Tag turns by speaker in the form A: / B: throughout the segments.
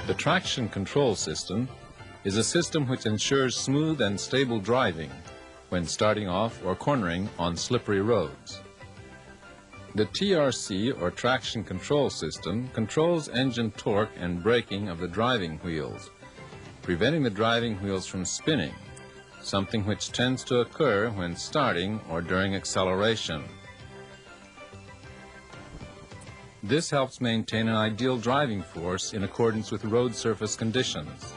A: The traction control system is a system which ensures smooth and stable driving when starting off or cornering on slippery roads. The TRC, or traction control system, controls engine torque and braking of the driving wheels, preventing the driving wheels from spinning, something which tends to occur when starting or during acceleration. This helps maintain an ideal driving force in accordance with road surface conditions.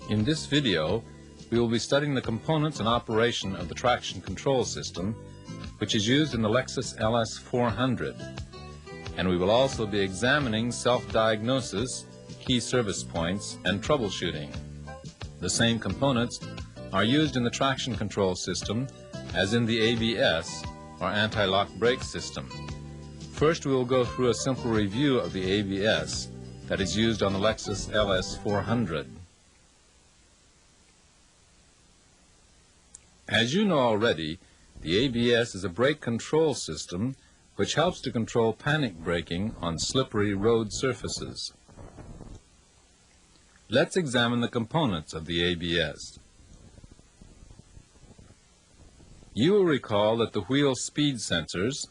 A: In this video, we will be studying the components and operation of the traction control system, which is used in the Lexus LS 400, and we will also be examining self-diagnosis, key service points, and troubleshooting. The same components are used in the traction control system as in the ABS, or anti-lock brake system. First, we will go through a simple review of the ABS that is used on the Lexus LS 400. As you know already, the ABS is a brake control system which helps to control panic braking on slippery road surfaces. Let's examine the components of the ABS. You will recall that the wheel speed sensors,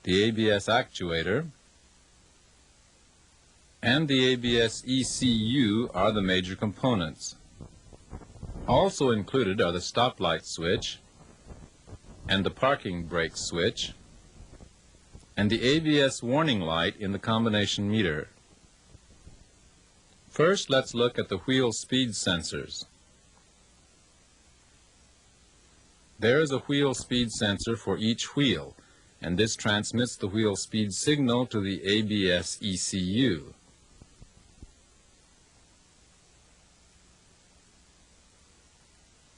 A: the ABS actuator, and the ABS ECU are the major components. Also included are the stoplight switch and the parking brake switch and the ABS warning light in the combination meter. First, let's look at the wheel speed sensors. There is a wheel speed sensor for each wheel, and this transmits the wheel speed signal to the ABS ECU.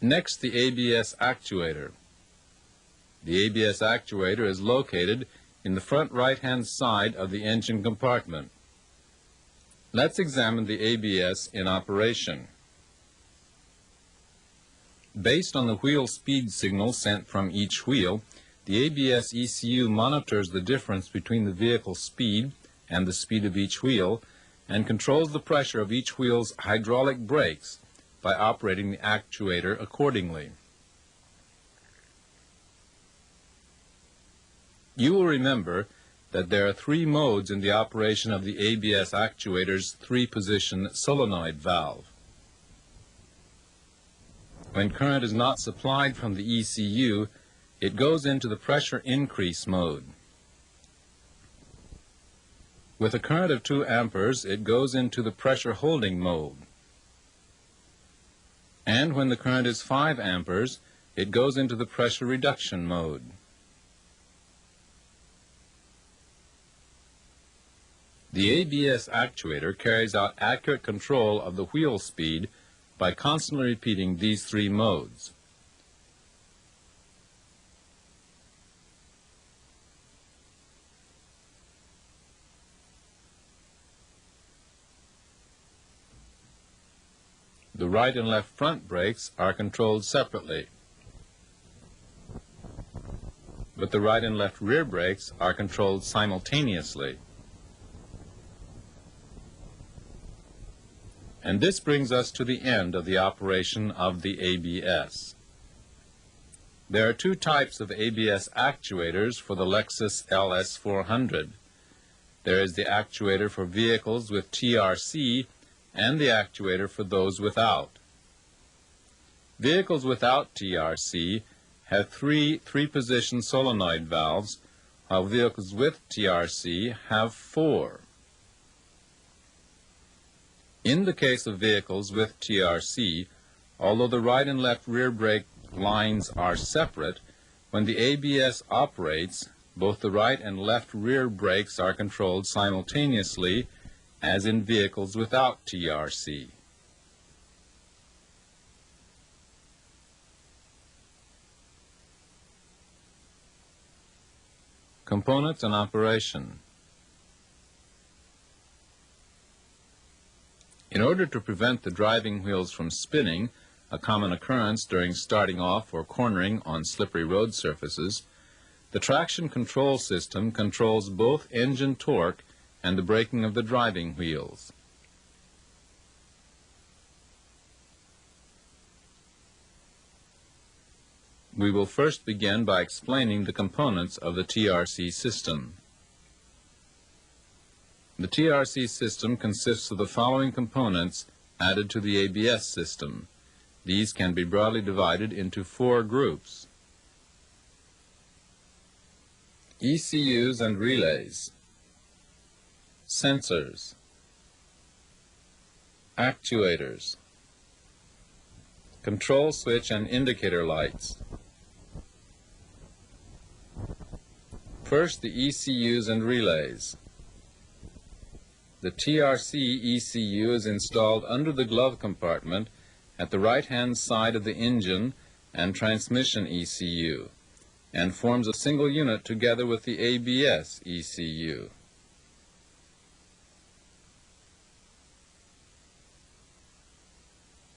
A: Next, the ABS actuator. The ABS actuator is located in the front right-hand side of the engine compartment. Let's examine the ABS in operation. Based on the wheel speed signal sent from each wheel, the ABS ECU monitors the difference between the vehicle's speed and the speed of each wheel and controls the pressure of each wheel's hydraulic brakes by operating the actuator accordingly. You will remember that there are three modes in the operation of the ABS actuator's three-position solenoid valve. When current is not supplied from the ECU, it goes into the pressure increase mode. With a current of 2 amperes, it goes into the pressure holding mode. And when the current is 5 amperes, it goes into the pressure reduction mode. The ABS actuator carries out accurate control of the wheel speed by constantly repeating these three modes. The right and left front brakes are controlled separately, but the right and left rear brakes are controlled simultaneously. And this brings us to the end of the operation of the ABS. There are two types of ABS actuators for the Lexus LS 400. There is the actuator for vehicles with TRC and the actuator for those without. Vehicles without TRC have three-position solenoid valves, while vehicles with TRC have 4. In the case of vehicles with TRC, although the right and left rear brake lines are separate, when the ABS operates, both the right and left rear brakes are controlled simultaneously, as in vehicles without TRC. Components and operation. In order to prevent the driving wheels from spinning, a common occurrence during starting off or cornering on slippery road surfaces, the traction control system controls both engine torque and the braking of the driving wheels. We will first begin by explaining the components of the TRC system. The TRC system consists of the following components added to the ABS system. These can be broadly divided into 4 groups: ECUs and relays, sensors, actuators, control switch and indicator lights. First, the ECUs and relays. The TRC ECU is installed under the glove compartment at the right-hand side of the engine and transmission ECU, and forms a single unit together with the ABS ECU.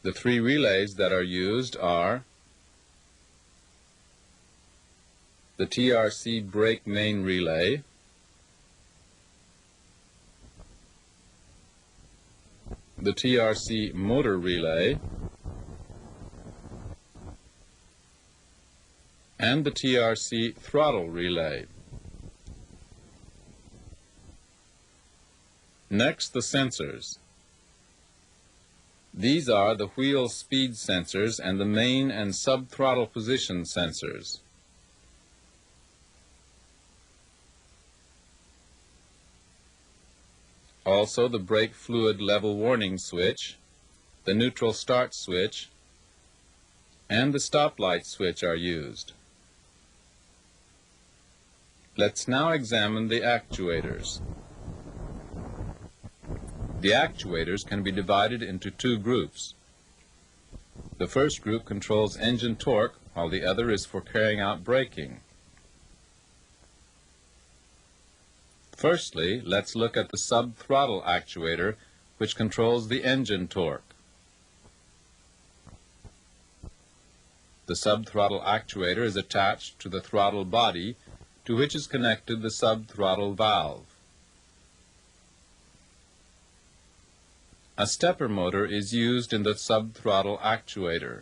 A: The 3 relays that are used are the TRC brake main relay, the TRC motor relay, and the TRC throttle relay. Next, the sensors. These are the wheel speed sensors and the main and sub-throttle position sensors. Also, the brake fluid level warning switch, the neutral start switch, and the stoplight switch are used. Let's now examine the actuators. The actuators can be divided into 2 groups. The first group controls engine torque, while the other is for carrying out braking. Firstly, let's look at the sub-throttle actuator, which controls the engine torque. The sub-throttle actuator is attached to the throttle body, to which is connected the sub-throttle valve. A stepper motor is used in the sub-throttle actuator.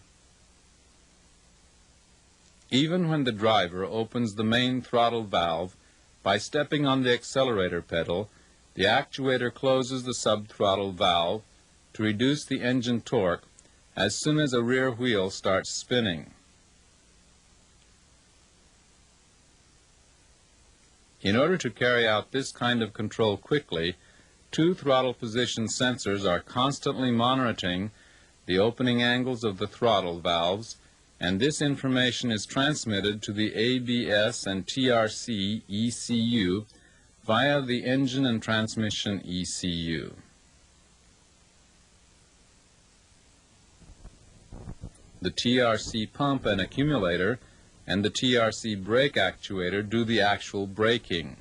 A: Even when the driver opens the main throttle valve, by stepping on the accelerator pedal, the actuator closes the sub-throttle valve to reduce the engine torque as soon as a rear wheel starts spinning. In order to carry out this kind of control quickly, 2 throttle position sensors are constantly monitoring the opening angles of the throttle valves, and this information is transmitted to the ABS and TRC ECU via the engine and transmission ECU. The TRC pump and accumulator and the TRC brake actuator do the actual braking.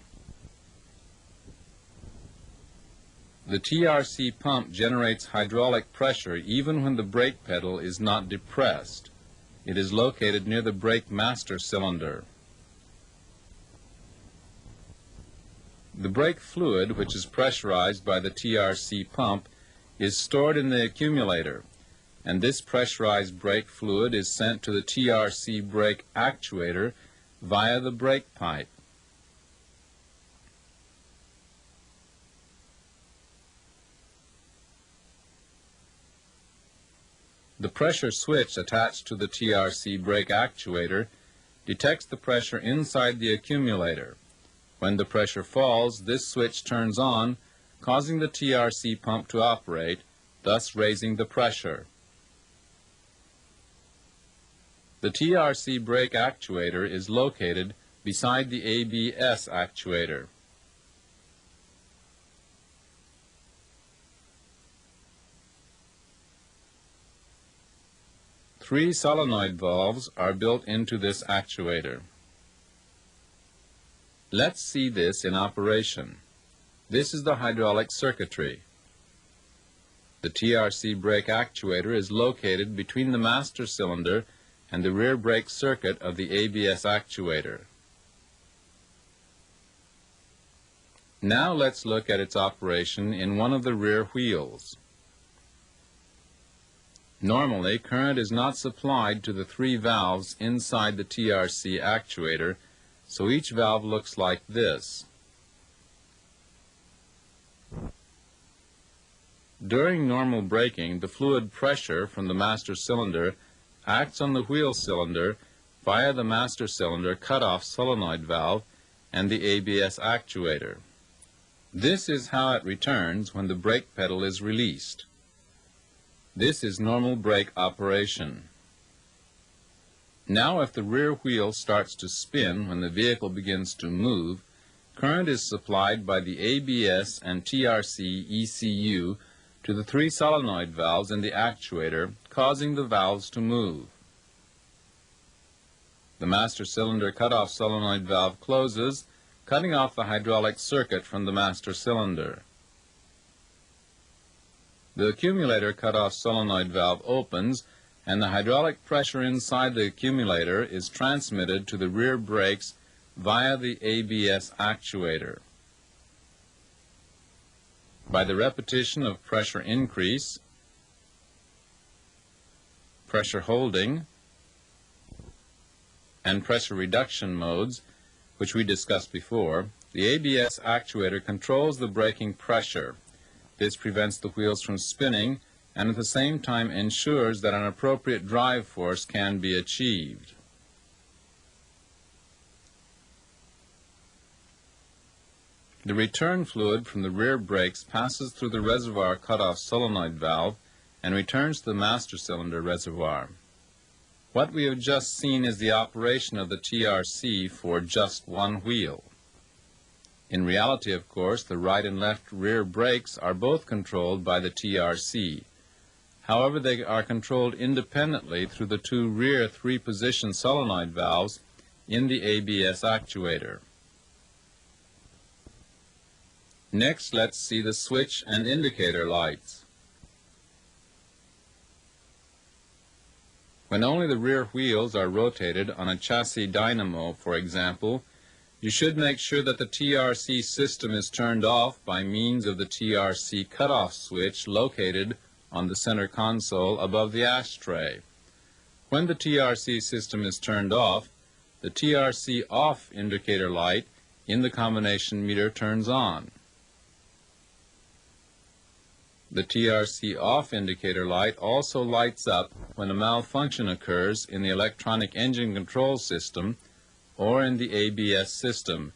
A: The TRC pump generates hydraulic pressure even when the brake pedal is not depressed. It is located near the brake master cylinder. The brake fluid, which is pressurized by the TRC pump, is stored in the accumulator, and this pressurized brake fluid is sent to the TRC brake actuator via the brake pipe. The pressure switch attached to the TRC brake actuator detects the pressure inside the accumulator. When the pressure falls, this switch turns on, causing the TRC pump to operate, thus raising the pressure. The TRC brake actuator is located beside the ABS actuator. Three solenoid valves are built into this actuator. Let's see this in operation. This is the hydraulic circuitry. The TRC brake actuator is located between the master cylinder and the rear brake circuit of the ABS actuator. Now let's look at its operation in one of the rear wheels. Normally, current is not supplied to the 3 valves inside the TRC actuator, so each valve looks like this. During normal braking, the fluid pressure from the master cylinder acts on the wheel cylinder via the master cylinder cutoff solenoid valve and the ABS actuator. This is how it returns when the brake pedal is released. This is normal brake operation. Now, if the rear wheel starts to spin when the vehicle begins to move, current is supplied by the ABS and TRC ECU to the 3 solenoid valves in the actuator, causing the valves to move. The master cylinder cutoff solenoid valve closes, cutting off the hydraulic circuit from the master cylinder. The accumulator cutoff solenoid valve opens, and the hydraulic pressure inside the accumulator is transmitted to the rear brakes via the ABS actuator. By the repetition of pressure increase, pressure holding, and pressure reduction modes, which we discussed before, the ABS actuator controls the braking pressure. This prevents the wheels from spinning and at the same time ensures that an appropriate drive force can be achieved. The return fluid from the rear brakes passes through the reservoir cutoff solenoid valve and returns to the master cylinder reservoir. What we have just seen is the operation of the TRC for just one wheel. In reality, of course, the right and left rear brakes are both controlled by the TRC. However, they are controlled independently through the 2 rear 3-position solenoid valves in the ABS actuator. Next, let's see the switch and indicator lights. When only the rear wheels are rotated on a chassis dynamo, for example, you should make sure that the TRC system is turned off by means of the TRC cutoff switch located on the center console above the ashtray. When the TRC system is turned off, the TRC off indicator light in the combination meter turns on. The TRC off indicator light also lights up when a malfunction occurs in the electronic engine control system or in the ABS system,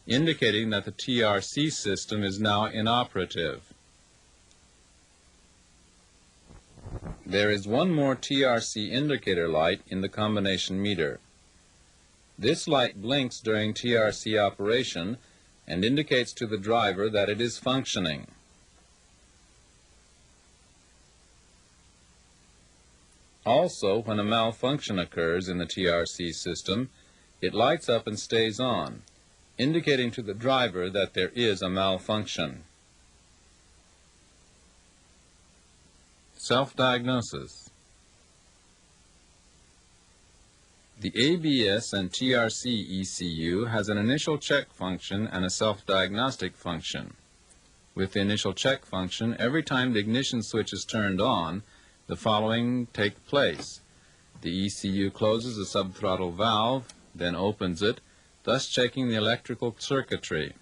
A: indicating that the TRC system is now inoperative. There is one more TRC indicator light in the combination meter. This light blinks during TRC operation and indicates to the driver that it is functioning. Also, when a malfunction occurs in the TRC system, it lights up and stays on, indicating to the driver that there is a malfunction. Self-diagnosis. The ABS and TRC ECU has an initial check function and a self-diagnostic function. With the initial check function, every time the ignition switch is turned on, the following take place. The ECU closes the subthrottle valve, then opens it, thus checking the electrical circuitry.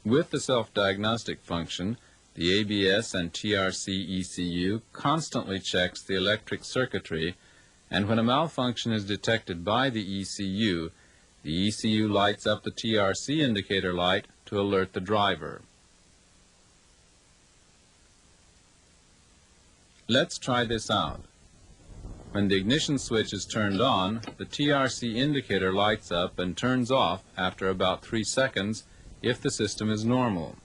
A: With the self-diagnostic function, the ABS and TRC ECU constantly checks the electric circuitry, and when a malfunction is detected by the ECU lights up the TRC indicator light to alert the driver. Let's try this out. When the ignition switch is turned on, the TRC indicator lights up and turns off after about 3 seconds if the system is normal.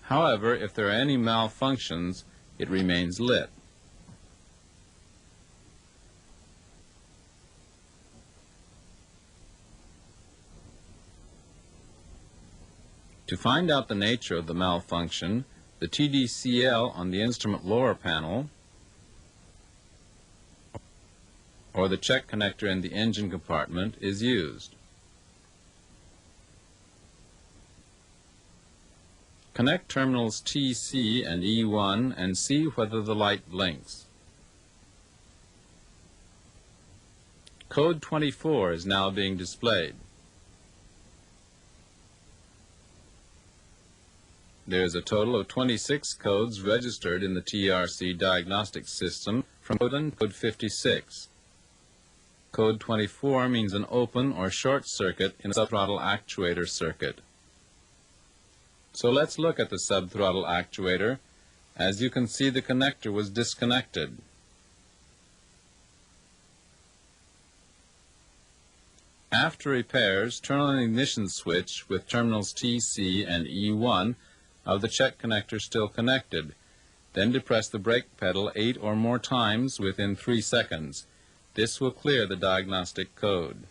A: However, if there are any malfunctions, it remains lit. To find out the nature of the malfunction, the TDCL on the instrument lower panel or the check connector in the engine compartment is used. Connect terminals TC and E1 and see whether the light blinks. Code 24 is now being displayed. There is a total of 26 codes registered in the TRC diagnostic system from code 56. Code 24 means an open or short circuit in a subthrottle actuator circuit. So let's look at the subthrottle actuator. As you can see, the connector was disconnected. After repairs, turn on the ignition switch with terminals TC and E1 of the check connector still connected. Then depress the brake pedal 8 or more times within 3 seconds. This will clear the diagnostic code.